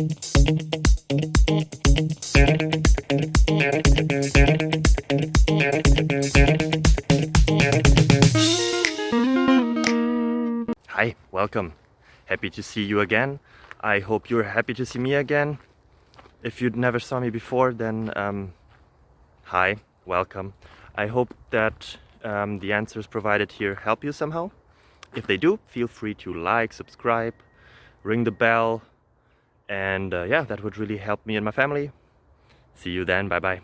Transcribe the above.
Hi, welcome. Happy to see you again. I hope you're happy to see me again. If you never saw me before, then hi, welcome. I hope that the answers provided here help you somehow. If they do, feel free to like, subscribe, ring the bell, and yeah, that would really help me and my family. See you then, bye bye.